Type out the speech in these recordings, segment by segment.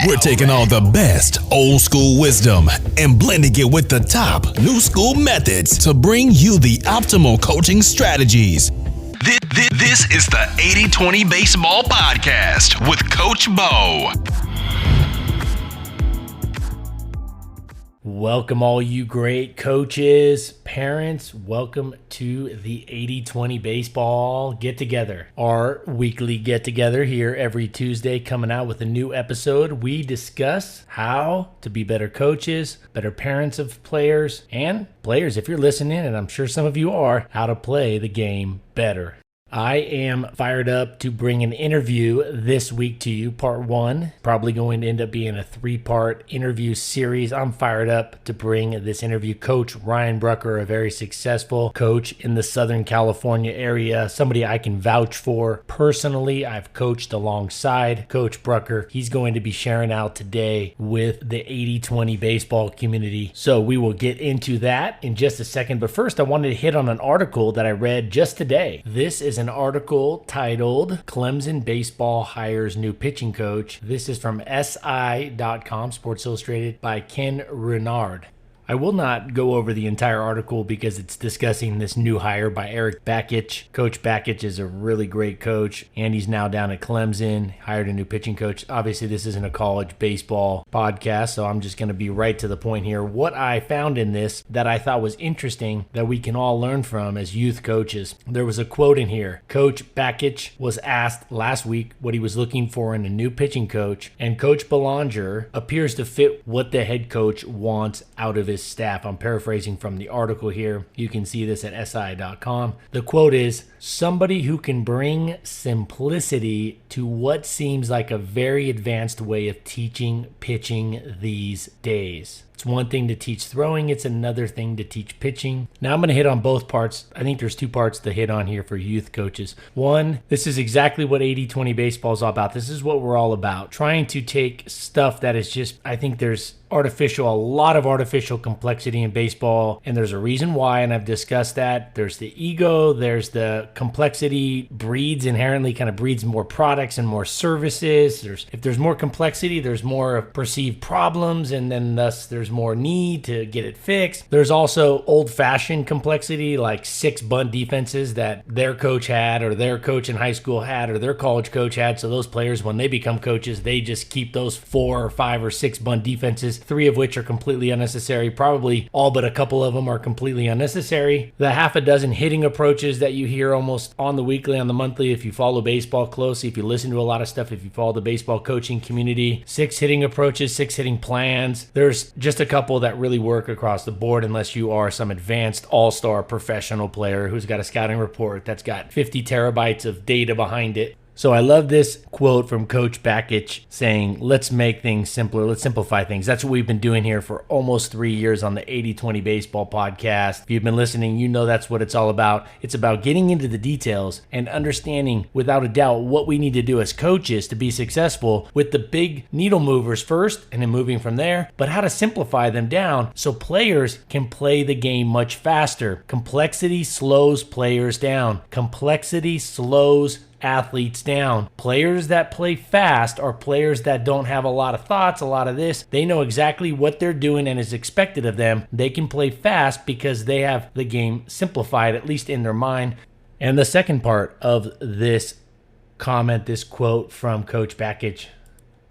We're taking all the best old school wisdom and blending it with the top new school methods to bring you the optimal coaching strategies. This is the 80-20 Baseball Podcast with Coach Bo. Welcome all you great coaches, parents, welcome to the 80-20 Baseball Get-Together. Our weekly get-together here every Tuesday, coming out with a new episode. We discuss how to be better coaches, better parents of players, and players, if you're listening, and I'm sure some of you are, how to play the game better. I am fired up to bring an interview this week to you, part one. Probably going to end up being a 3-part interview series. I'm fired up to bring this interview. Coach Ryan Brucker, a very successful coach in the Southern California area, somebody I can vouch for personally. I've coached alongside Coach Brucker. He's going to be sharing out today with the 80-20 baseball community. So we will get into that in just a second. But first, I wanted to hit on an article that I read just today. This is an article titled Clemson Baseball Hires New Pitching Coach. This is from SI.com, Sports Illustrated, by Ken Renard. I will not go over the entire article because it's discussing this new hire by Eric Bakich. Coach Bakich is a really great coach, and he's now down at Clemson, hired a new pitching coach. Obviously, this isn't a college baseball podcast, so I'm just going to be right to the point here. What I found in this that I thought was interesting that we can all learn from as youth coaches, there was a quote in here. Coach Bakich was asked last week what he was looking for in a new pitching coach, and Coach Belanger appears to fit what the head coach wants out of his staff. I'm paraphrasing from the article here. You can see this at SI.com. The quote is, somebody who can bring simplicity to what seems like a very advanced way of teaching pitching these days. It's one thing to teach throwing. It's another thing to teach pitching. Now I'm going to hit on both parts. I think there's 2 parts to hit on here for youth coaches. One, this is exactly what 80-20 baseball is all about. This is what we're all about. Trying to take stuff that is just, I think there's a lot of artificial complexity in baseball, and there's a reason why, and I've discussed that. There's the ego, there's the complexity inherently breeds more products and more services. If there's more complexity, there's more perceived problems, and then thus there's more need to get it fixed. There's also old-fashioned complexity, like 6 bunt defenses that their coach had, or their coach in high school had, or their college coach had. So those players, when they become coaches, they just keep those 4 or 5 or 6 bunt defenses, 3 of which are completely unnecessary. Probably all but a couple of them are completely unnecessary. The half a dozen hitting approaches that you hear almost on the weekly, on the monthly, if you follow baseball closely, if you listen to a lot of stuff, if you follow the baseball coaching community, 6 hitting approaches, 6 hitting plans. There's just a couple that really work across the board unless you are some advanced all-star professional player who's got a scouting report that's got 50 terabytes of data behind it. So I love this quote from Coach Bakich saying, let's make things simpler. Let's simplify things. That's what we've been doing here for almost 3 years on the 80-20 Baseball Podcast. If you've been listening, you know that's what it's all about. It's about getting into the details and understanding without a doubt what we need to do as coaches to be successful with the big needle movers first and then moving from there, but how to simplify them down so players can play the game much faster. Complexity slows players down. Complexity slows athletes down. Players that play fast are players that don't have a lot of thoughts, a lot of this. They know exactly what they're doing and is expected of them. They can play fast because they have the game simplified, at least in their mind. And the second part of this comment, this quote from Coach Bakich,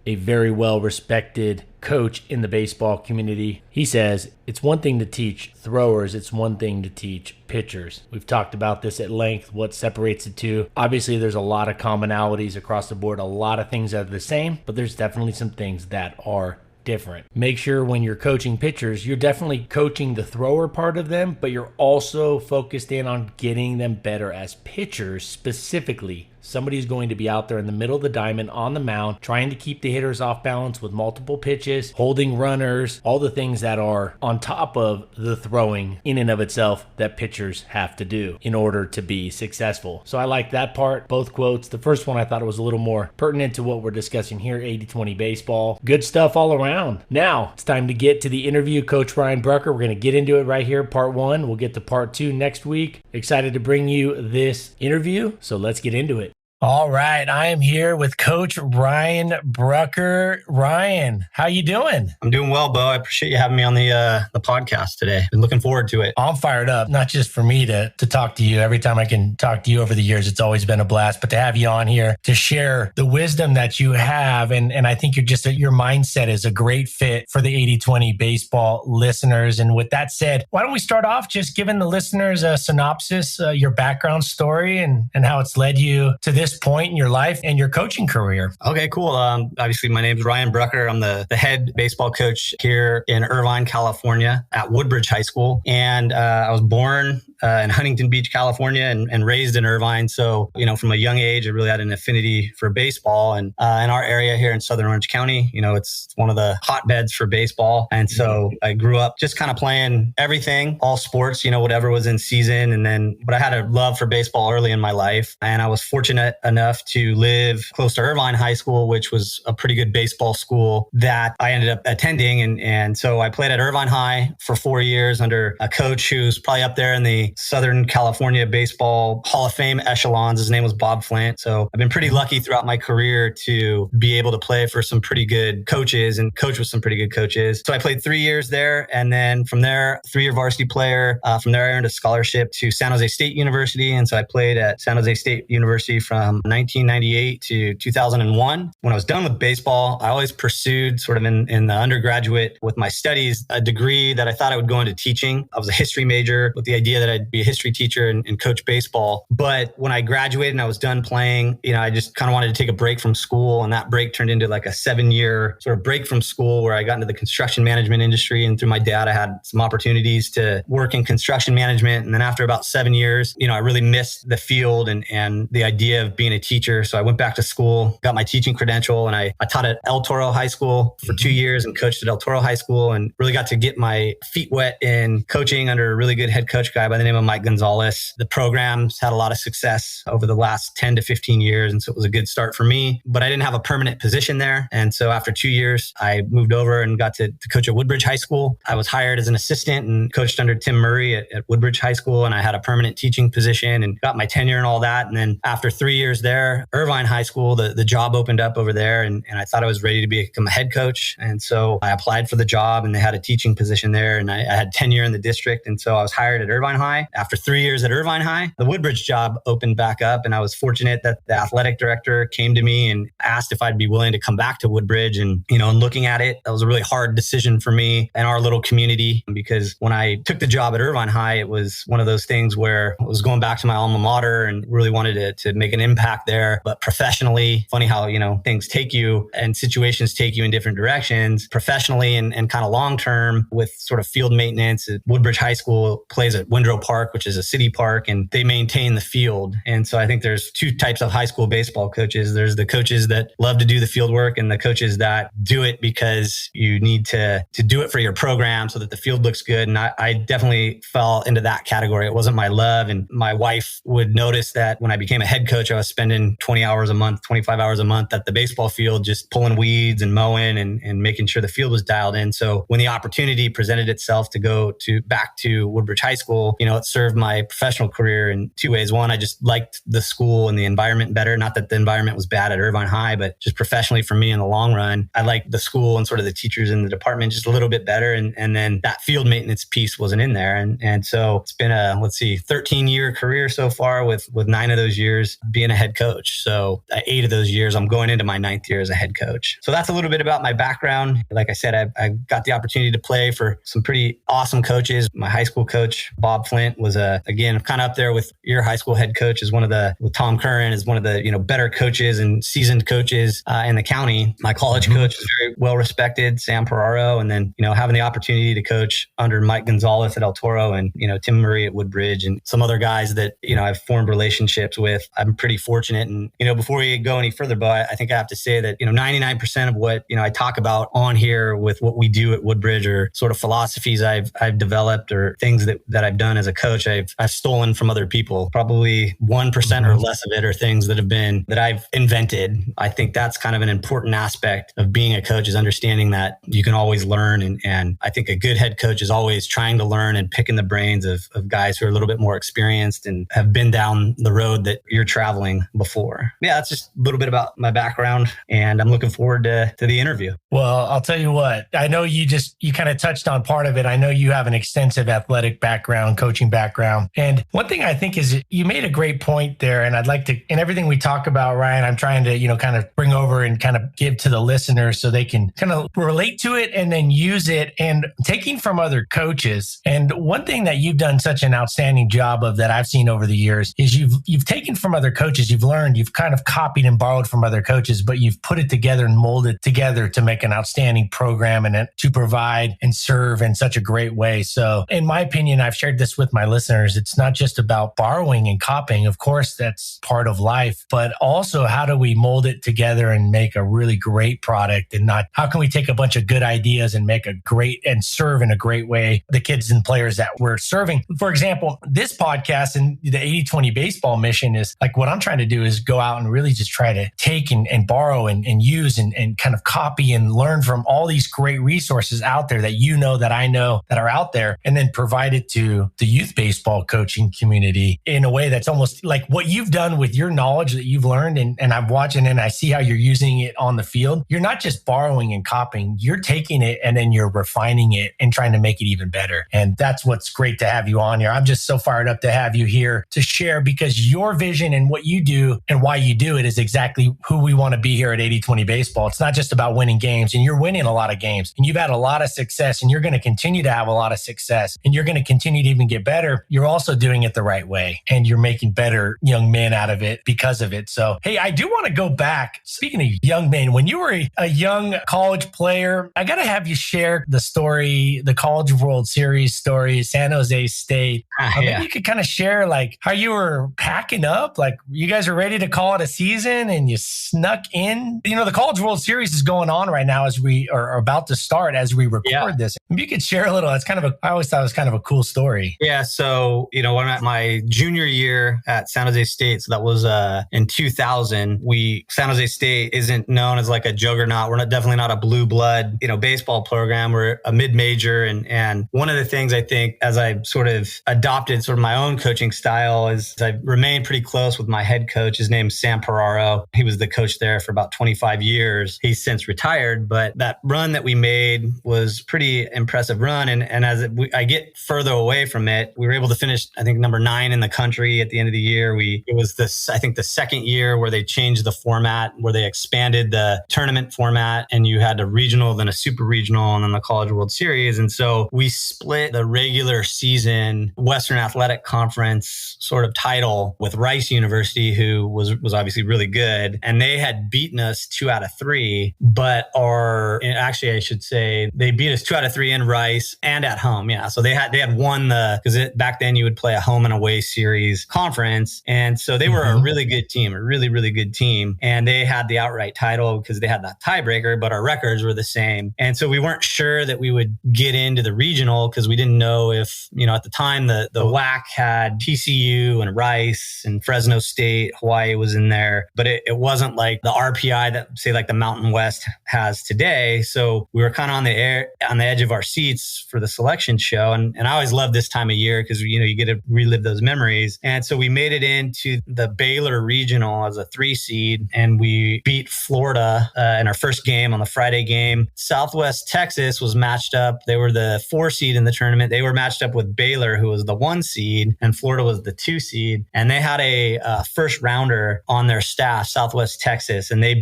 a very well-respected coach in the baseball community. He says, it's one thing to teach throwers, it's one thing to teach pitchers. We've talked about this at length, what separates the two. Obviously, there's a lot of commonalities across the board, a lot of things that are the same, but there's definitely some things that are different. Make sure when you're coaching pitchers, you're definitely coaching the thrower part of them, but you're also focused in on getting them better as pitchers specifically. Somebody's going to be out there in the middle of the diamond on the mound, trying to keep the hitters off balance with multiple pitches, holding runners, all the things that are on top of the throwing in and of itself that pitchers have to do in order to be successful. So I like that part, both quotes. The first one I thought it was a little more pertinent to what we're discussing here, 80-20 baseball. Good stuff all around. Now, it's time to get to the interview. Coach Ryan Brucker, we're going to get into it right here, part one. We'll get to part two next week. Excited to bring you this interview, so let's get into it. All right, I am here with Coach Ryan Brucker. Ryan, how you doing? I'm doing well, Bo. I appreciate you having me on the podcast today. Been looking forward to it. I'm fired up, not just for me to talk to you. Every time I can talk to you over the years, it's always been a blast, but to have you on here to share the wisdom that you have. And I think your mindset is a great fit for the 80-20 baseball listeners. And with that said, why don't we start off just giving the listeners a synopsis, your background story and how it's led you to this point in your life and your coaching career. Okay, cool. Obviously, my name is Ryan Brucker. I'm the head baseball coach here in Irvine, California at Woodbridge High School. And I was born in Huntington Beach, California, and raised in Irvine. So, from a young age, I really had an affinity for baseball. And in our area here in Southern Orange County, it's one of the hotbeds for baseball. And so I grew up just kind of playing everything, all sports, whatever was in season. But I had a love for baseball early in my life. And I was fortunate enough to live close to Irvine High School, which was a pretty good baseball school that I ended up attending. And so I played at Irvine High for 4 years under a coach who's probably up there in the Southern California Baseball Hall of Fame echelons. His name was Bob Flint. So I've been pretty lucky throughout my career to be able to play for some pretty good coaches and coach with some pretty good coaches. So I played 3 years there. And then from there, 3-year varsity player. From there, I earned a scholarship to San Jose State University. And so I played at San Jose State University from 1998 to 2001. When I was done with baseball, I always pursued sort of in the undergraduate with my studies, a degree that I thought I would go into teaching. I was a history major with the idea that I'd be a history teacher and coach baseball. But when I graduated and I was done playing, I just kind of wanted to take a break from school. And that break turned into like a 7-year sort of break from school where I got into the construction management industry. And through my dad, I had some opportunities to work in construction management. And then after about 7 years, I really missed the field and the idea of being a teacher. So I went back to school, got my teaching credential, and I taught at El Toro High School for 2 years and coached at El Toro High School and really got to get my feet wet in coaching under a really good head coach guy by the name of Mike Gonzalez. The program's had a lot of success over the last 10 to 15 years. And so it was a good start for me, but I didn't have a permanent position there. And so after 2 years, I moved over and got to coach at Woodbridge High School. I was hired as an assistant and coached under Tim Murray at Woodbridge High School. And I had a permanent teaching position and got my tenure and all that. And then after 3 years there, Irvine High School, the job opened up over there. And I thought I was ready to become a head coach. And so I applied for the job and they had a teaching position there. And I had tenure in the district. And so I was hired at Irvine High. After 3 years at Irvine High, the Woodbridge job opened back up. And I was fortunate that the athletic director came to me and asked if I'd be willing to come back to Woodbridge. And, and looking at it, that was a really hard decision for me and our little community, because when I took the job at Irvine High, it was one of those things where I was going back to my alma mater and really wanted to make an impact there. But professionally, funny how, things take you and situations take you in different directions. Professionally and kind of long-term with sort of field maintenance, Woodbridge High School plays at Windrow Park, which is a city park, and they maintain the field. And so I think there's two types of high school baseball coaches. There's the coaches that love to do the field work and the coaches that do it because you need to do it for your program so that the field looks good. And I definitely fell into that category. It wasn't my love. And my wife would notice that when I became a head coach, I was spending 20 hours a month, 25 hours a month at the baseball field, just pulling weeds and mowing and making sure the field was dialed in. So when the opportunity presented itself to go back to Woodbridge High School, it served my professional career in two ways. One, I just liked the school and the environment better. Not that the environment was bad at Irvine High, but just professionally for me in the long run, I liked the school and sort of the teachers in the department just a little bit better. And then that field maintenance piece wasn't in there. And so it's been a, 13-year career so far with 9 of those years being a head coach. So 8 of those years, I'm going into my 9th year as a head coach. So that's a little bit about my background. Like I said, I got the opportunity to play for some pretty awesome coaches. My high school coach, Bob Flint, was again, kind of up there with your high school head coach with Tom Curran is one of the, better coaches and seasoned coaches in the county. My college coach is very well respected, Sam Peraro. And then, having the opportunity to coach under Mike Gonzalez at El Toro and, Tim Murray at Woodbridge and some other guys that, I've formed relationships with. I'm pretty fortunate. And, before we go any further, Bo, I think I have to say that, 99% of what, I talk about on here with what we do at Woodbridge are sort of philosophies I've developed or things that I've done as a coach, I've stolen from other people. Probably 1% or less of it are things that I've invented. I think that's kind of an important aspect of being a coach, is understanding that you can always learn. And I think a good head coach is always trying to learn and picking the brains of guys who are a little bit more experienced and have been down the road that you're traveling before. Yeah, that's just a little bit about my background, and I'm looking forward to the interview. Well, I'll tell you what, I know you kind of touched on part of it. I know you have an extensive athletic background, coaching background. And one thing I think is you made a great point there. And I'd like to, in everything we talk about, Ryan, I'm trying to, kind of bring over and kind of give to the listeners so they can kind of relate to it and then use it, and taking from other coaches. And one thing that you've done such an outstanding job of that I've seen over the years is you've taken from other coaches, you've learned, you've kind of copied and borrowed from other coaches, but you've put it together and molded together to make an outstanding program and to provide and serve in such a great way. So in my opinion, I've shared this with my listeners. It's not just about borrowing and copying. Of course, that's part of life, but also how do we mold it together and make a really great product, and not how can we take a bunch of good ideas and make a great and serve in a great way the kids and players that we're serving. For example, this podcast and the 80-20 baseball mission is like, what I'm trying to do is go out and really just try to take and borrow and use and kind of copy and learn from all these great resources out there that that I know that are out there, and then provide it to the youth baseball coaching community in a way that's almost like what you've done with your knowledge that you've learned. And I'm watching and I see how you're using it on the field. You're not just borrowing and copying, you're taking it and then you're refining it and trying to make it even better. And that's what's great to have you on here. I'm just so fired up to have you here to share, because your vision and what you do and why you do it is exactly who we want to be here at 80-20 Baseball. It's not just about winning games, and you're winning a lot of games and you've had a lot of success, and you're going to continue to have a lot of success, and you're going to continue to even get better. You're also doing it the right way, and you're making better young men out of it because of it. So, hey, I do want to go back. Speaking of young men, when you were a young college player, I got to have you share the story, the College World Series story, San Jose State. Maybe you could kind of share like how you were packing up, like you guys are ready to call it a season and you snuck in. The College World Series is going on right now as we are about to start as we record this. Maybe you could share a little. It's I always thought it was kind of a cool story. Yeah. So, when at my junior year at San Jose State, so that was in 2000, San Jose State isn't known as like a juggernaut. We're definitely not a blue blood, baseball program. We're a mid-major. And one of the things I think as I sort of adopted sort of my own coaching style is I remained pretty close with my head coach. His name's Sam Peraro. He was the coach there for about 25 years. He's since retired, but that run that we made was pretty impressive run. And as I get further away from it, we were able to finish, I think, number 9 in the country at the end of the year. It was the second year where they changed the format, where they expanded the tournament format, and you had a regional, then a super regional, and then the College World Series. And so we split the regular season Western Athletic Conference sort of title with Rice University, who was obviously really good. And they had beaten us 2 out of 3, but actually I should say they beat us 2 out of 3 in Rice and at home. Yeah. So they had won because back then you would play a home and away series conference. And so they were a really good team, a really, really good team. And they had the outright title because they had that tiebreaker, but our records were the same. And so we weren't sure that we would get into the regional because we didn't know if, at the time the WAC had TCU and Rice and Fresno State, Hawaii was in there, but it wasn't like the RPI that say like the Mountain West has today. So we were kind of on the edge of our seats for the selection show. And I always love this time of year because, you get to relive those memories. And so we made it into the Baylor Regional as a 3 seed, and we beat Florida in our first game on the Friday game. Southwest Texas was matched up. They were the 4 seed in the tournament. They were matched up with Baylor, who was the 1 seed, and Florida was the 2 seed. And they had a first rounder on their staff, Southwest Texas, and he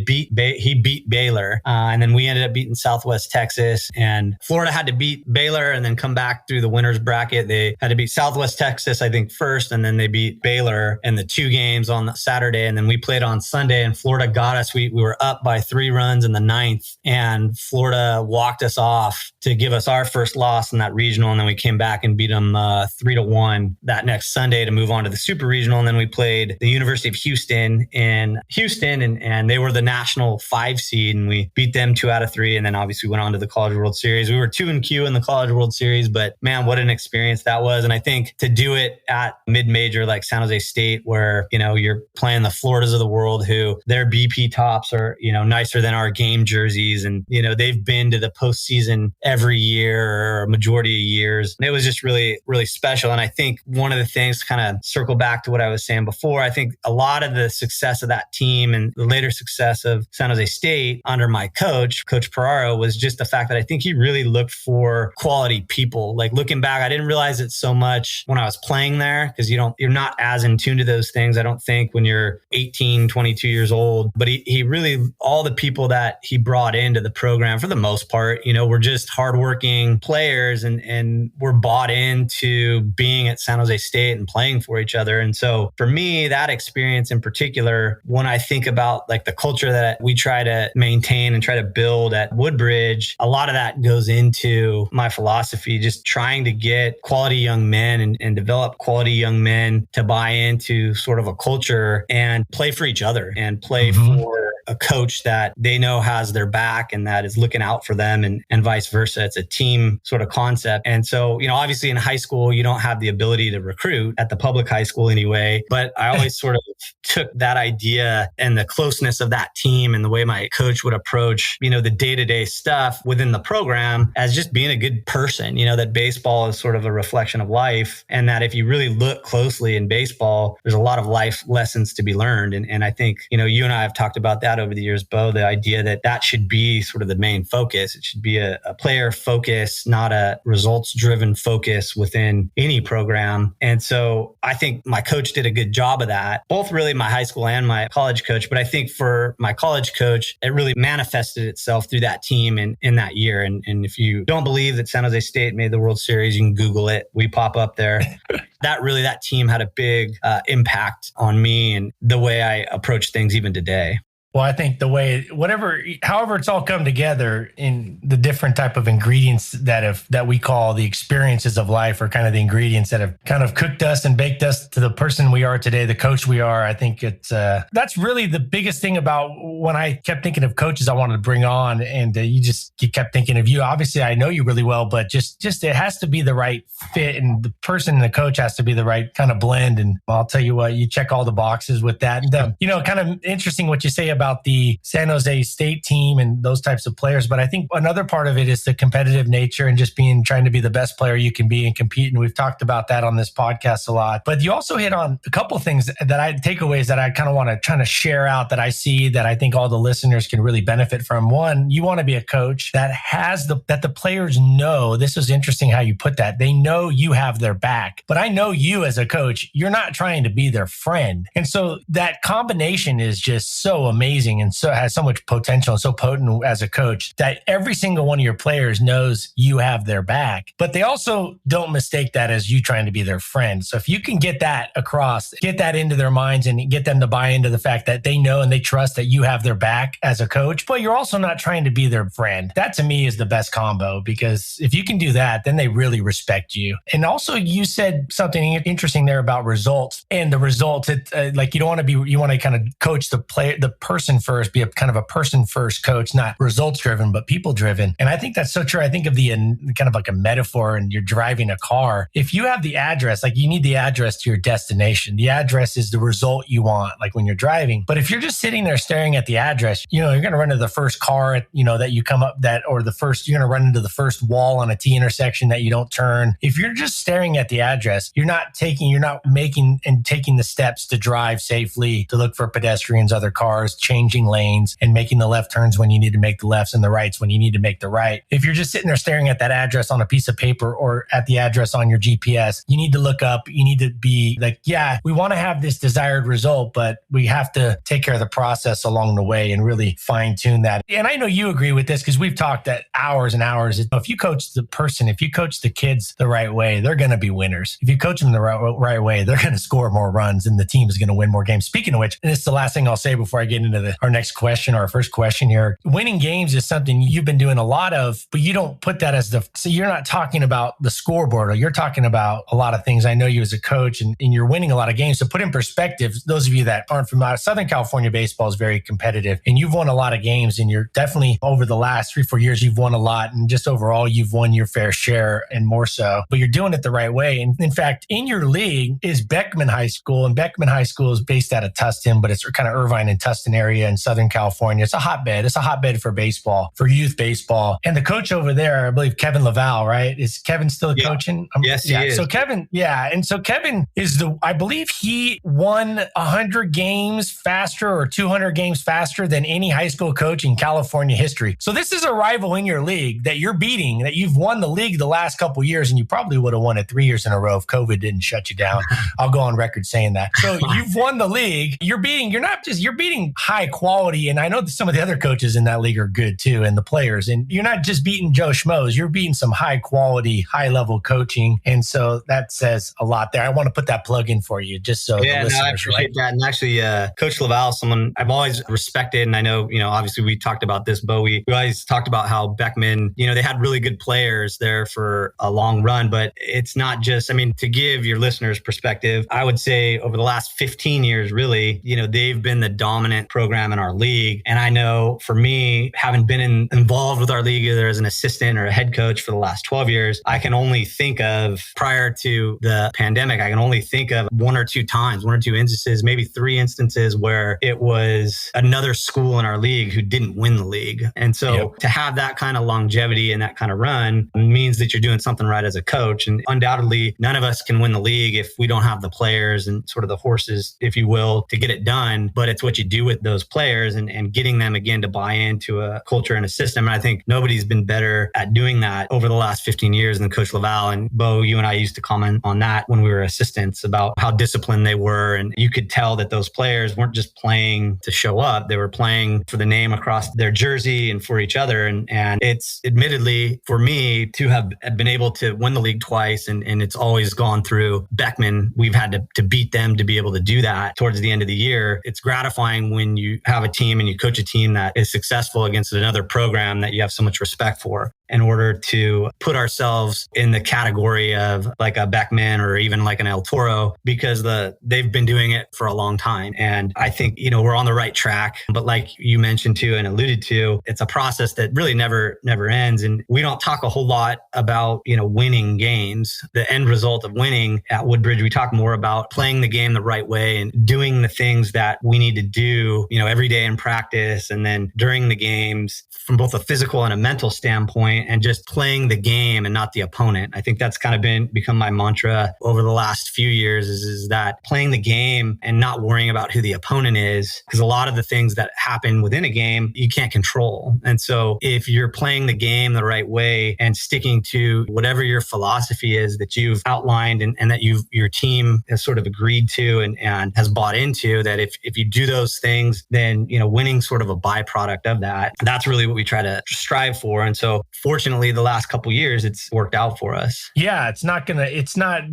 beat Baylor. And then we ended up beating Southwest Texas, and Florida had to beat Baylor and then come back through the winner's bracket. They had to beat Southwest Texas, I think, first, and then they beat Baylor in the 2 games on Saturday. And then we played on Sunday, and Florida got us. We were up by 3 runs in the 9th, and Florida walked us off to give us our first loss in that regional. And then we came back and beat them 3-1 that next Sunday to move on to the super regional. And then we played the University of Houston in Houston, and they were the national 5 seed, and we beat them 2 out of 3. And then obviously went on to the College World Series. We were 2-2 in the College World Series, but man, what an experience that was. was. And I think to do it at mid-major like San Jose State, where, you're playing the Floridas of the world, who their BP tops are, nicer than our game jerseys. And, they've been to the postseason every year or a majority of years. And it was just really, really special. And I think one of the things to kind of circle back to what I was saying before, I think a lot of the success of that team and the later success of San Jose State under my coach, Coach Peraro, was just the fact that I think he really looked for quality people. Like looking back, I didn't realize it so much when I was playing there, because you're not as in tune to those things, I don't think, when you're 18, 22 years old. But he really, all the people that he brought into the program, for the most part, were just hardworking players and were bought into being at San Jose State and playing for each other. And so for me, that experience in particular, when I think about like the culture that we try to maintain and try to build at Woodbridge, a lot of that goes into my philosophy, just trying to get quality young men and develop quality young men to buy into sort of a culture and play for each other and play for a coach that they know has their back and that is looking out for them, and vice versa. It's a team sort of concept. And so, obviously in high school, you don't have the ability to recruit at the public high school anyway, but I always sort of took that idea and the closeness of that team and the way my coach would approach, the day-to-day stuff within the program as just being a good person, that baseball is sort of a reflection of life. And that if you really look closely in baseball, there's a lot of life lessons to be learned. And I think, you and I have talked about that over the years, Bo, the idea that should be sort of the main focus. It should be a player focus, not a results driven focus within any program. And so I think my coach did a good job of that, both really my high school and my college coach. But I think for my college coach, it really manifested itself through that team in that year. And if you don't believe that San Jose State made the World Series, you can Google it. We pop up there. That team had a big impact on me and the way I approach things even today. Well, I think however it's all come together in the different type of ingredients that we call the experiences of life, or kind of the ingredients that have kind of cooked us and baked us to the person we are today, the coach we are. I think that's really the biggest thing about when I kept thinking of coaches I wanted to bring on, and you kept thinking of you. Obviously, I know you really well, but just it has to be the right fit, and the person and the coach has to be the right kind of blend. And I'll tell you what, you check all the boxes with that. And kind of interesting what you say about the San Jose State team and those types of players. But I think another part of it is the competitive nature and just trying to be the best player you can be and compete. And we've talked about that on this podcast a lot. But you also hit on a couple of things takeaways that I kind of want to try to share out that I see that I think all the listeners can really benefit from. One, you want to be a coach that the players know. This is interesting how you put that. They know you have their back. But I know you as a coach, you're not trying to be their friend. And so that combination is just so amazing and so has so much potential and so potent as a coach that every single one of your players knows you have their back, but they also don't mistake that as you trying to be their friend. So if you can get that across, get that into their minds and get them to buy into the fact that they know and they trust that you have their back as a coach, but you're also not trying to be their friend. That to me is the best combo, because if you can do that, then they really respect you. And also you said something interesting there about results, and the results, like you want to kind of coach the person first, be a kind of a person first coach, not results driven, but people driven. And I think that's so true. I think of the kind of like a metaphor, and you're driving a car. If you have the address, like you need the address to your destination. The address is the result you want, like when you're driving. But if you're just sitting there staring at the address, you're going to run into the first car, that you come up you're going to run into the first wall on a T intersection that you don't turn. If you're just staring at the address, you're not making and taking the steps to drive safely, to look for pedestrians, other cars, changing lanes and making the left turns when you need to make the lefts and the rights when you need to make the right. If you're just sitting there staring at that address on a piece of paper or at the address on your GPS, you need to look up. You need to be like, yeah, we want to have this desired result, but we have to take care of the process along the way and really fine tune that. And I know you agree with this because we've talked at hours and hours. If you coach the kids the right way, they're going to be winners. If you coach them the right way, they're going to score more runs and the team is going to win more games. Speaking of which, and it's the last thing I'll say before I get into into our next question, our first question here. Winning games is something you've been doing a lot of, but you don't put that as so you're not talking about the scoreboard, or you're talking about a lot of things. I know you as a coach and you're winning a lot of games. So put in perspective, those of you that aren't familiar, Southern California baseball is very competitive, and you've won a lot of games, and you're definitely over the last 3-4 years, you've won a lot, and just overall, you've won your fair share and more so, but you're doing it the right way. And in fact, in your league is Beckman High School, and Beckman High School is based out of Tustin, but it's kind of Irvine and Tustin area in Southern California. It's a hotbed. It's a hotbed for baseball, for youth baseball. And the coach over there, I believe Kevin Laval, right? Is Kevin still coaching? Yes, he is. So Kevin, and so Kevin is I believe he won 100 games faster or 200 games faster than any high school coach in California history. So this is a rival in your league that you're beating, that you've won the league the last couple of years, and you probably would have won it 3 years in a row if COVID didn't shut you down. I'll go on record saying that. So you've won the league. You're beating high quality. And I know that some of the other coaches in that league are good too, and the players. And you're not just beating Joe Schmoes. You're beating some high quality, high level coaching. And so that says a lot there. I want to put that plug in for you just so the listeners. I appreciate that. And actually, Coach Laval, someone I've always respected. And I know, obviously we talked about this, but we always talked about how Beckman, they had really good players there for a long run, but it's not just, to give your listeners perspective, I would say over the last 15 years, really, they've been the dominant program in our league. And I know for me, having been involved with our league, either as an assistant or a head coach for the last 12 years, I can only think of, prior to the pandemic, I can only think of one or two instances, maybe 3 instances where it was another school in our league who didn't win the league. And so to have that kind of longevity and that kind of run means that you're doing something right as a coach. And undoubtedly, none of us can win the league if we don't have the players and sort of the horses, if you will, to get it done. But it's what you do with those players and getting them again to buy into a culture and a system. And I think nobody's been better at doing that over the last 15 years than Coach Laval. And Bo, you and I used to comment on that when we were assistants about how disciplined they were. And you could tell that those players weren't just playing to show up. They were playing for the name across their jersey and for each other. And it's admittedly for me to have been able to win the league twice. And it's always gone through Beckman. We've had to beat them to be able to do that towards the end of the year. It's gratifying when you have a team and you coach a team that is successful against another program that you have so much respect for, in order to put ourselves in the category of like a Beckman or even like an El Toro, because they've been doing it for a long time. And I think, we're on the right track. But like you mentioned too and alluded to, it's a process that really never ends. And we don't talk a whole lot about, winning games, the end result of winning at Woodbridge. We talk more about playing the game the right way and doing the things that we need to do, every day in practice. And then during the games, from both a physical and a mental standpoint, and just playing the game and not the opponent. I think that's kind of become my mantra over the last few years is that playing the game and not worrying about who the opponent is, because a lot of the things that happen within a game, you can't control. And so if you're playing the game the right way and sticking to whatever your philosophy is that you've outlined and that your team has sort of agreed to and has bought into, that if you do those things, then, winning sort of a byproduct of that. That's really what we try to strive for. And so fortunately, the last couple of years, it's worked out for us. Yeah,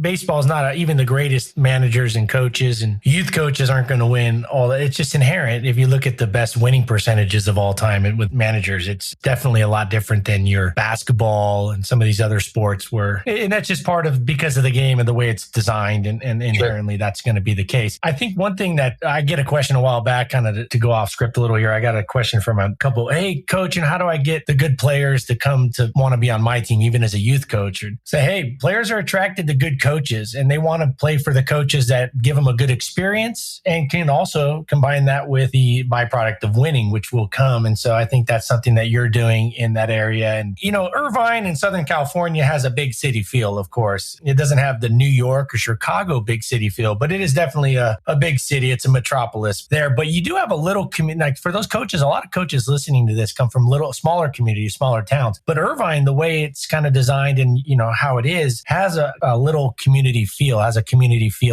baseball is not even the greatest managers and coaches and youth coaches aren't going to win all that. It's just inherent. If you look at the best winning percentages of all time and with managers, it's definitely a lot different than your basketball and some of these other sports and that's just because of the game and the way it's designed and inherently that's going to be the case. I think one thing that I get a question a while back, kind of to go off script a little here. I got a question from a couple, hey coach, and how do I get the good players to come to want to be on my team, even as a youth coach? Or say, hey, players are attracted to good coaches and they want to play for the coaches that give them a good experience and can also combine that with the byproduct of winning, which will come. And so I think that's something that you're doing in that area. And, Irvine in Southern California has a big city feel, of course. It doesn't have the New York or Chicago big city feel, but it is definitely a big city. It's a metropolis there. But you do have a little community. Like for those coaches, a lot of coaches listening to this come from smaller communities, smaller towns. But Irvine, the way it's kind of designed and, how it is, has a little community feel,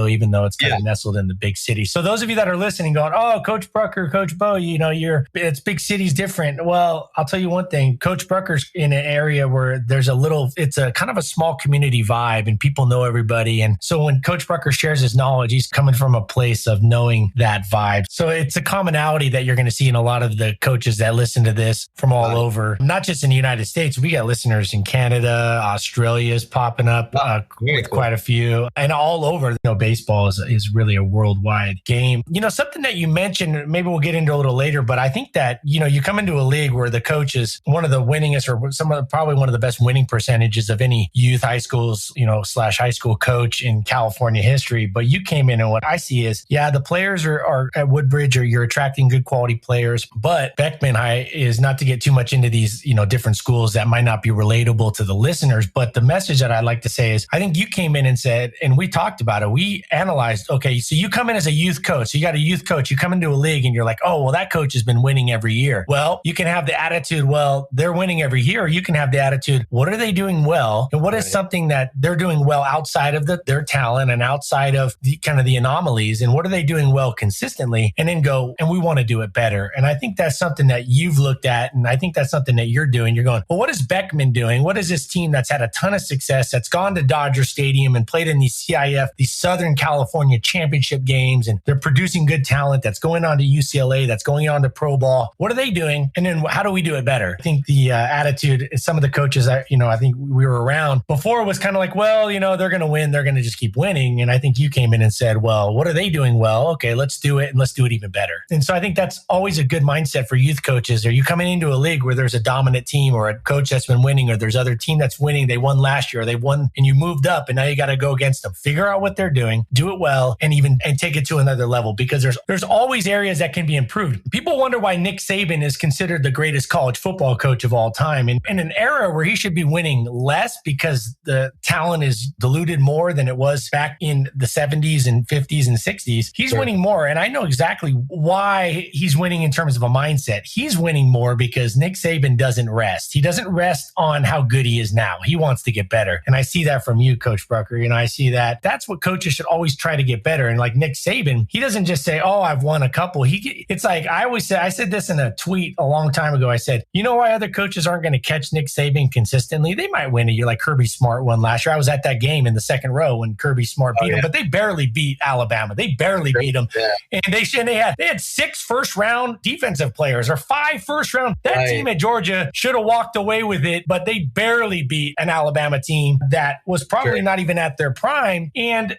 even though it's kind of nestled in the big city. So those of you that are listening going, oh, Coach Brucker, Coach Bo, it's big cities different. Well, I'll tell you one thing. Coach Brucker's in an area where it's a kind of a small community vibe and people know everybody. And so when Coach Brucker shares his knowledge, he's coming from a place of knowing that vibe. So it's a commonality that you're going to see in a lot of the coaches that listen to this from all over, not just in the United States. We got listeners in Canada, Australia's popping up with quite a few, and all over. Baseball is really a worldwide game. Something that you mentioned, maybe we'll get into a little later, but I think that, you come into a league where the coach is one of the winningest or probably one of the best winning percentages of any youth high schools, / high school coach in California history. But you came in and what I see is, the players are at Woodbridge, or you're attracting good quality players, but Beckman High is, not to get too much into these, different schools that might not be relatable to the listeners. But the message that I'd like to say is, I think you came in and said, and we talked about it, we analyzed, okay, so you come in as a youth coach. So you got a youth coach, you come into a league and you're like, oh, well, that coach has been winning every year. Well, you can have the attitude, well, they're winning every year. Or you can have the attitude, what are they doing well? And what is something that they're doing well outside of their talent and outside of the kind of the anomalies? And what are they doing well consistently? And then go, and we want to do it better. And I think that's something that you've looked at. And I think that's something that you're doing. You're going, well, what is Beckman doing? What is this team that's had a ton of success, that's gone to Dodger Stadium and played in these CIF, these Southern California championship games, and they're producing good talent that's going on to UCLA, that's going on to pro ball? What are they doing? And then how do we do it better? I think the attitude, some of the coaches that, I think we were around before was kind of like, well, they're going to win. They're going to just keep winning. And I think you came in and said, well, what are they doing well? Okay, let's do it, and let's do it even better. And so I think that's always a good mindset for youth coaches. Are you coming into a league where there's a dominant team or a coach that's been winning, or there's other team that's winning, they won last year, or they won and you moved up and now you got to go against them. Figure out what they're doing, do it well, and take it to another level, because there's always areas that can be improved. People wonder why Nick Saban is considered the greatest college football coach of all time. And in an era where he should be winning less because the talent is diluted more than it was back in the 70s and 50s and 60s, he's winning more. And I know exactly why he's winning in terms of a mindset. He's winning more because Nick Saban doesn't rest. He doesn't rest on how good he is now. He wants to get better. And I see that from you, Coach Brucker. I see that that's what coaches should always try to get better. And like Nick Saban, he doesn't just say, oh, I've won a couple. It's like I always say, I said this in a tweet a long time ago. I said, you know why other coaches aren't going to catch Nick Saban consistently? They might win a year like Kirby Smart won last year. I was at that game in the second row when Kirby Smart beat him, but they barely beat Alabama. They barely beat them. Yeah. And they had 6 first-round defensive players or 5 first-round. That team at Georgia should have walked away with it, but they barely beat an Alabama team that was probably not even at their prime, and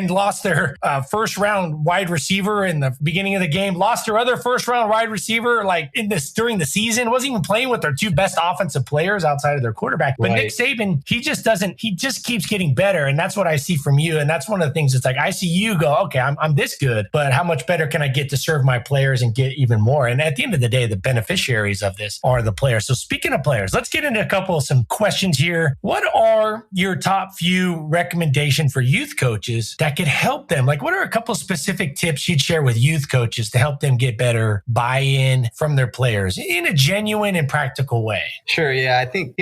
lost their first-round wide receiver in the beginning of the game. Lost their other first-round wide receiver during the season. Wasn't even playing with their 2 best offensive players outside of their quarterback. But Nick Saban, he just keeps getting better, and that's what I see from you. And that's one of the things. It's like I see you go, okay, I'm this good, but how much better can I get to serve my players and get even more? And at the end of the day, the beneficiaries of this are the players. So speaking of players, let's get into some questions here. What are your top few recommendations for youth coaches that could help them? Like, what are a couple specific tips you'd share with youth coaches to help them get better buy-in from their players in a genuine and practical way? Sure. Yeah. I think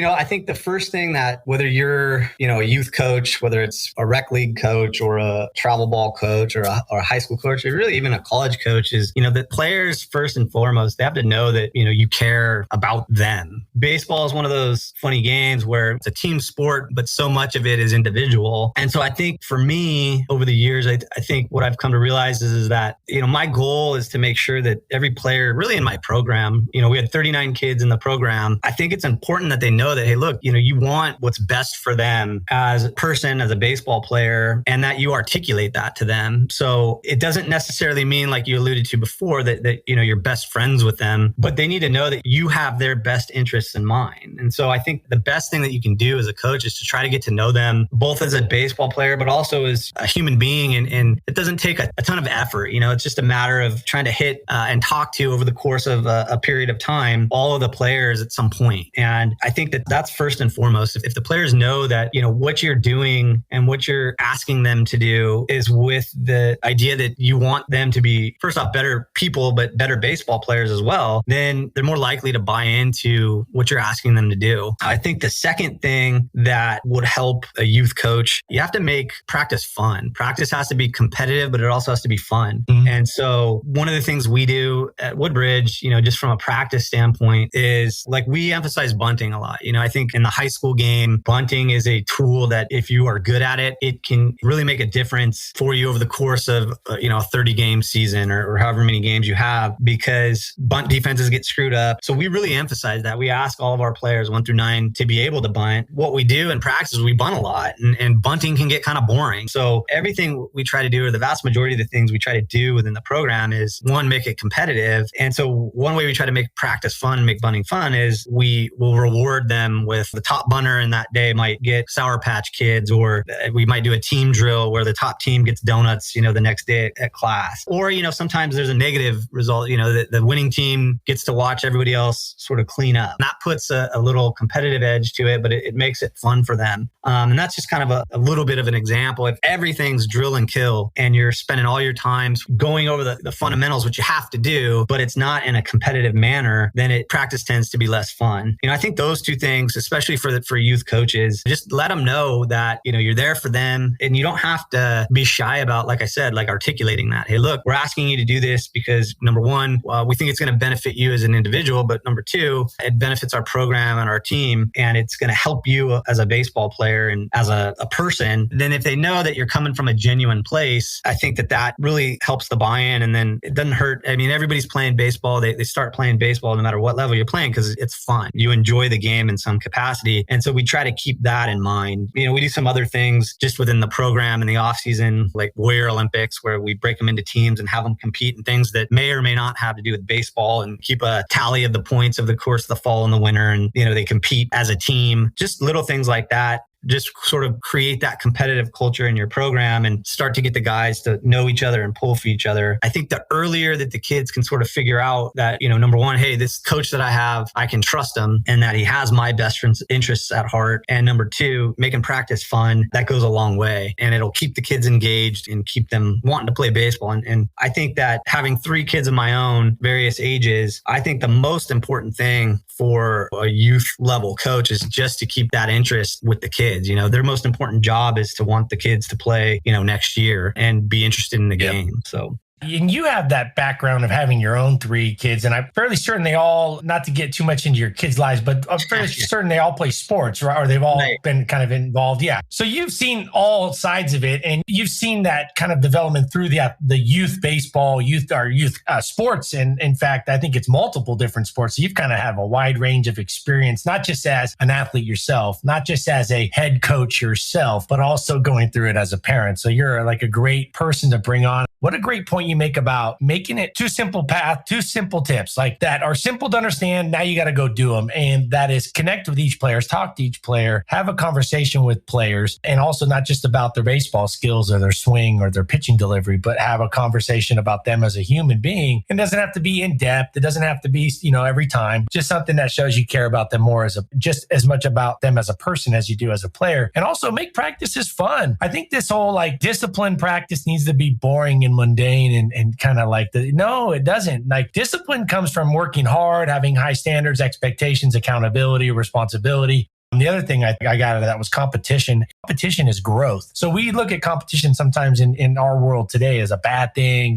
the first thing that, whether you're, a youth coach, whether it's a rec league coach or a travel ball coach or a high school coach, or really even a college coach, is, the players first and foremost, they have to know that, you care about them. Baseball is one of those funny games where it's a team sport, but so much of it is individual. And so I think for me over the years, I think what I've come to realize is that, my goal is to make sure that every player really in my program, we had 39 kids in the program. I think it's important that they know that, hey, look, you want what's best for them as a person, as a baseball player, and that you articulate that to them. So it doesn't necessarily mean, like you alluded to before, that you're best friends with them, but they need to know that you have their best interests in mind. And so I think the best thing that you can do as a coach is to try to get to know them both as a baseball player, but also as a human being. And it doesn't take a ton of effort. It's just a matter of trying to hit and talk to over the course of a period of time, all of the players at some point. And I think that that's first and foremost. If the players know that, what you're doing and what you're asking them to do is with the idea that you want them to be, first off, better people, but better baseball players as well, then they're more likely to buy into what you're asking them to do. I think the second thing that would help a youth coach, you have to make practice fun. Practice has to be competitive, but it also has to be fun. Mm-hmm. And so one of the things we do at Woodbridge, just from a practice standpoint, is like we emphasize bunting a lot. I think in the high school game, bunting is a tool that if you are good at it, it can really make a difference for you over the course of a 30 game season or however many games you have, because bunt defenses get screwed up. So we really emphasize that. We ask all of our players 1 through 9 to be able to bunt. What we do in practice is we bunt a lot, and bunting can get kind of boring. So everything we try to do, or the vast majority of the things we try to do within the program, is one, make it competitive. And so one way we try to make practice fun and make bunting fun is we will reward them with the top bunter in that day might get Sour Patch Kids, or we might do a team drill where the top team gets donuts, the next day at class. Or, sometimes there's a negative result, the winning team gets to watch everybody else sort of clean up. And that puts a little competitive edge to it, but it makes it fun for them. And that's just kind of a little bit of an example. If everything's drill and kill and you're spending all your time going over the fundamentals, which you have to do, but it's not in a competitive manner, then practice tends to be less fun. I think those two things, especially for youth coaches, just let them know that, you're there for them, and you don't have to be shy about, like I said, like articulating that. Hey, look, we're asking you to do this because number one, we think it's going to benefit you as an individual, but number two, it benefits our program and our team, and it's going to help you as a baseball player and as a person. Then if they know that you're coming from a genuine place, I think that really helps the buy-in, and then it doesn't hurt. I mean, everybody's playing baseball. They start playing baseball no matter what level you're playing because it's fun. You enjoy the game in some capacity. And so we try to keep that in mind. We do some other things just within the program in the off season, like Warrior Olympics, where we break them into teams and have them compete in things that may or may not have to do with baseball, and keep a tally of the points of the course of the fall and the winter. And, they compete as a team, just little things like that. Just sort of create that competitive culture in your program and start to get the guys to know each other and pull for each other. I think the earlier that the kids can sort of figure out that, number one, hey, this coach that I have, I can trust him and that he has my best interests at heart. And number two, making practice fun, that goes a long way, and it'll keep the kids engaged and keep them wanting to play baseball. And I think that having 3 kids of my own, various ages, I think the most important thing for a youth level coach is just to keep that interest with the kids. Their most important job is to want the kids to play, next year and be interested in the game. So. And you have that background of having your own 3 kids, and I'm fairly certain they all, not to get too much into your kids' lives, but I'm fairly certain they all play sports, right? Or they've all been kind of involved. Yeah. So you've seen all sides of it, and you've seen that kind of development through the youth baseball, youth sports. And in fact, I think it's multiple different sports. So you've kind of have a wide range of experience, not just as an athlete yourself, not just as a head coach yourself, but also going through it as a parent. So you're like a great person to bring on. What a great point you make about making it 2 simple tips like that are simple to understand. Now you got to go do them. And that is connect with each player, talk to each player, have a conversation with players, and also not just about their baseball skills or their swing or their pitching delivery, but have a conversation about them as a human being. It doesn't have to be in depth. It doesn't have to be, every time, just something that shows you care about them more just as much about them as a person as you do as a player. And also make practices fun. I think this whole discipline practice needs to be boring and mundane and kind of no, it doesn't. Discipline comes from working hard, having high standards, expectations, accountability, responsibility. And the other thing I got out of that was competition. Competition is growth. So we look at competition sometimes in our world today as a bad thing,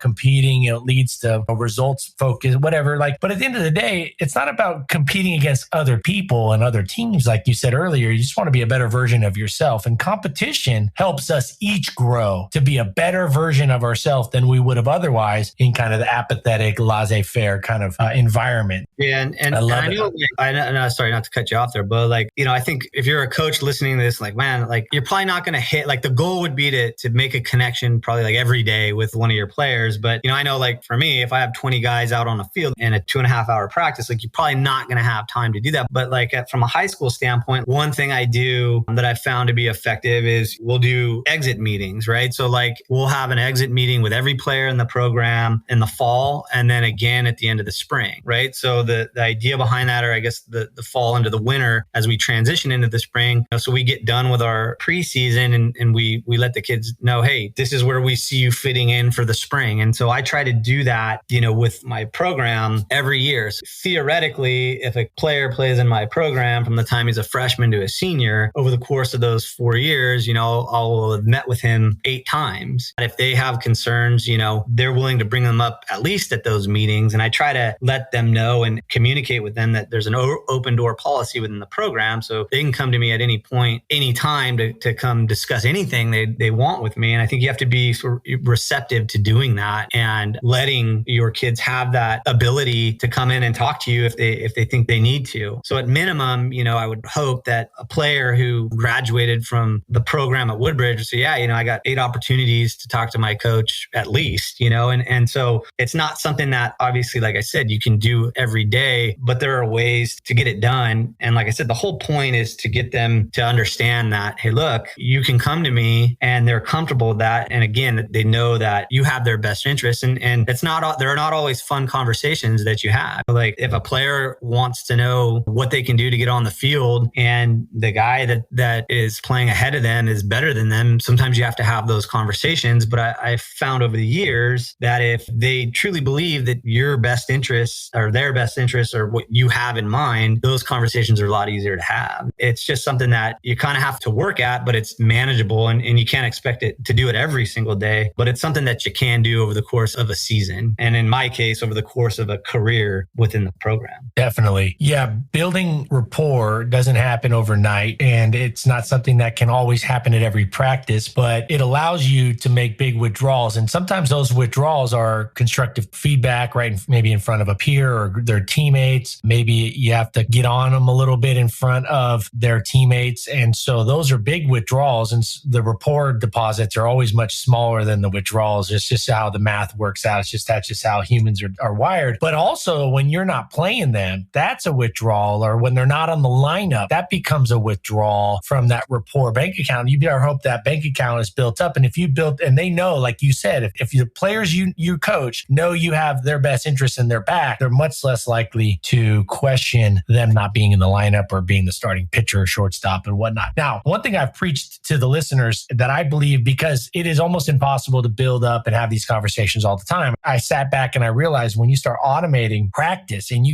competing, it leads to a results focus, whatever. But at the end of the day, it's not about competing against other people and other teams. Like you said earlier, you just want to be a better version of yourself. And competition helps us each grow to be a better version of ourselves than we would have otherwise in kind of the apathetic, laissez-faire kind of environment. Yeah. And I know, sorry, not to cut you off there, but I think if you're a coach listening to this, you're probably not going to hit, the goal would be to make a connection probably every day with one of your players. But, I know for me, if I have 20 guys out on the field in a 2.5 hour practice, you're probably not going to have time to do that. But from a high school standpoint, one thing I do that I've found to be effective is we'll do exit meetings, right? So we'll have an exit meeting with every player in the program in the fall, and then again at the end of the spring, right? So the idea behind that, or I guess the fall into the winter as we transition into the spring. So we get done with our preseason and we let the kids know, hey, this is where we see you fitting in for the spring. And so I try to do that, with my program every year. So theoretically, if a player plays in my program from the time he's a freshman to a senior, over the course of those 4 years, I'll have met with him 8 times. And if they have concerns, they're willing to bring them up at least at those meetings. And I try to let them know and communicate with them that there's an open door policy within the program. So they can come to me at any point, any time to come discuss anything they want with me. And I think you have to be sort of receptive to doing that and letting your kids have that ability to come in and talk to you if they think they need to. So at minimum, I would hope that a player who graduated from the program at Woodbridge would say, yeah, I got 8 opportunities to talk to my coach at least, and so it's not something that obviously, like I said, you can do every day, but there are ways to get it done. And like I said, the whole point is to get them to understand that, hey, look, you can come to me, and they're comfortable with that. And again, they know that you have their best interest, and there are not always fun conversations that you have. Like if a player wants to know what they can do to get on the field and the guy that is playing ahead of them is better than them, sometimes you have to have those conversations. But I've found over the years that if they truly believe that your best interests or their best interests or what you have in mind, those conversations are a lot easier to have. It's just something that you kind of have to work at, but it's manageable, and you can't expect it to do it every single day, but it's something that you can do over the course of a season. And in my case, over the course of a career within the program. Definitely. Yeah. Building rapport doesn't happen overnight, and it's not something that can always happen at every practice, but it allows you to make big withdrawals. And sometimes those withdrawals are constructive feedback, right? Maybe in front of a peer or their teammates. Maybe you have to get on them a little bit in front of their teammates. And so those are big withdrawals, and the rapport deposits are always much smaller than the withdrawals. It's just how the math works out. That's just how humans are wired. But also when you're not playing them, that's a withdrawal. Or when they're not on the lineup, that becomes a withdrawal from that rapport bank account. You better hope that bank account is built up. And if you built, and they know, like you said, if the players you coach know you have their best interests in their back, they're much less likely to question them not being in the lineup or being the starting pitcher or shortstop and whatnot. Now, one thing I've preached to the listeners that I believe, because it is almost impossible to build up and have these conversations all the time, I sat back and I realized when you start automating practice, and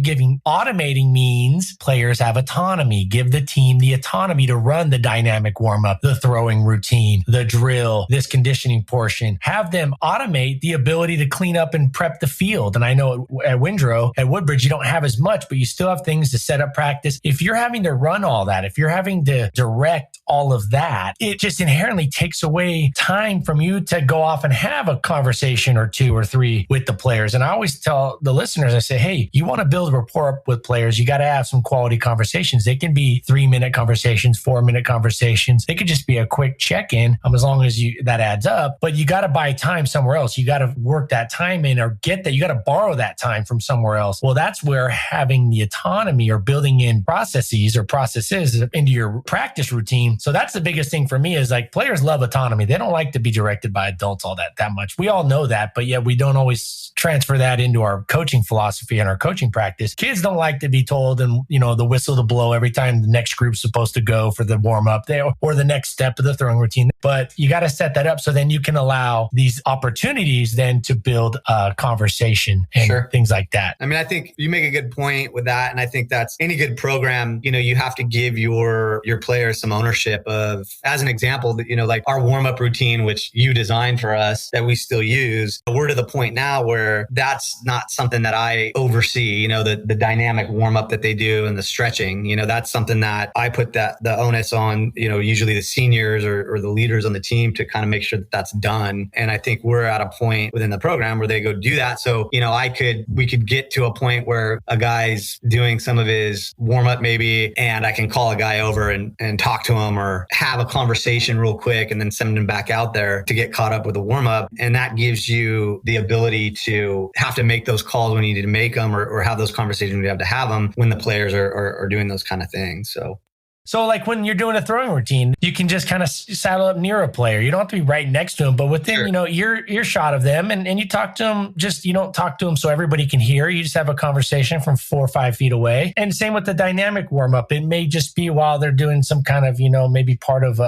automating means players have autonomy. Give the team the autonomy to run the dynamic warm-up, the throwing routine, the drill, this conditioning portion. Have them automate the ability to clean up and prep the field. And I know at Woodbridge, you don't have as much, but you still have things to set up practice. If you're having to run all that, if you're having to direct all of that, it just inherently takes away time from you to go off and have a conversation or 2 or 3 with the players. And I always tell the listeners, I say, hey, you want to build rapport up with players, you got to have some quality conversations. They can be 3-minute conversations, 4-minute conversations. They could just be a quick check-in, as long as that adds up. But you got to buy time somewhere else. You got to work that time in, or get that. You got to borrow that time from somewhere else. Well, that's where having the autonomy or building in processes into your practice routine. So that's the biggest thing for me, is like, players love autonomy. They don't like to be directed by adults all that much. We all know that, but yet we don't always transfer that into our coaching philosophy and our coaching practice. Kids don't like to be told and, the whistle to blow every time the next group's supposed to go for the warm up or the next step of the throwing routine. But you got to set that up so then you can allow these opportunities then to build a conversation and things like that. I mean, I think you make a good point with that. And I think that's any good program, you have to give your players some ownership of, as an example, like our warm up routine, which you designed for us that we still use. We're to the point now where that's not something that I oversee, the dynamic warm up that they do and the stretching, that's something that I put the onus on, usually the seniors or the leaders on the team to kind of make sure that that's done. And I think we're at a point within the program where they go do that. So, we could get to a point where a guy's doing some of his warm up maybe, and I can call a guy over and talk to him or have a conversation real quick and then send him back out there to get caught up with the warm up. And that gives you the ability to have to make those calls when you need to make them or have those conversations when you have to have them when the players are doing those kind of things. So So like when you're doing a throwing routine, you can just kind of saddle up near a player. You don't have to be right next to him, but within, Sure. earshot of them, and you talk to them, you don't talk to them so everybody can hear. You just have a conversation from 4 or 5 feet away. And same with the dynamic warm up. It may just be while they're doing some kind of, maybe part of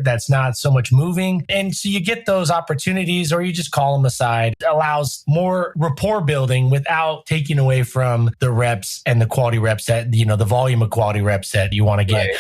that's not so much moving. And so you get those opportunities, or you just call them aside. It allows more rapport building without taking away from the reps and the quality reps that, the volume of quality reps that you want to get. Right.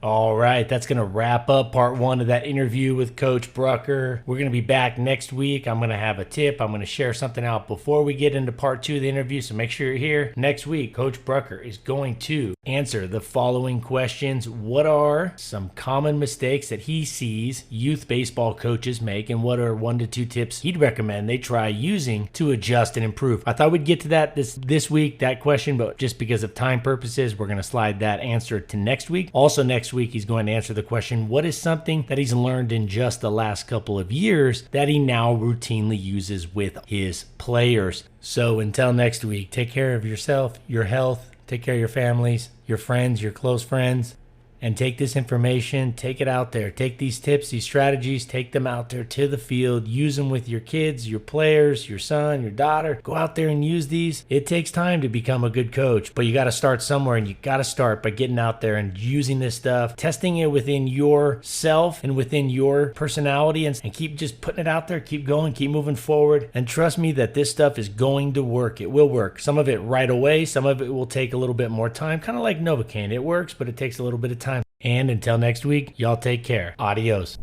All right, that's going to wrap up part 1 of that interview with Coach Brucker. We're going to be back next week. I'm going to have a tip. I'm going to share something out before we get into part 2 of the interview, so make sure you're here. Next week, Coach Brucker is going to answer the following questions. What are some common mistakes that he sees youth baseball coaches make, and what are 1 to 2 tips he'd recommend they try using to adjust and improve? I thought we'd get to that this week, that question, but just because of time purposes, we're going to slide that answer to next week. Also next week, he's going to answer the question, what is something that he's learned in just the last couple of years that he now routinely uses with his players? So until next week, take care of yourself, your health, take care of your families, your friends, your close friends, and take this information, take it out there. Take these tips, these strategies, take them out there to the field. Use them with your kids, your players, your son, your daughter. Go out there and use these. It takes time to become a good coach, but you got to start somewhere, and you got to start by getting out there and using this stuff, testing it within yourself and within your personality, and keep just putting it out there. Keep going, keep moving forward, and trust me that this stuff is going to work. It will work. Some of it right away. Some of it will take a little bit more time, kind of like Novocaine. It works, but it takes a little bit of time. And until next week, y'all take care. Adios.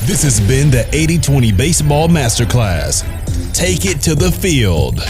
This has been the 80-20 Baseball Masterclass. Take it to the field.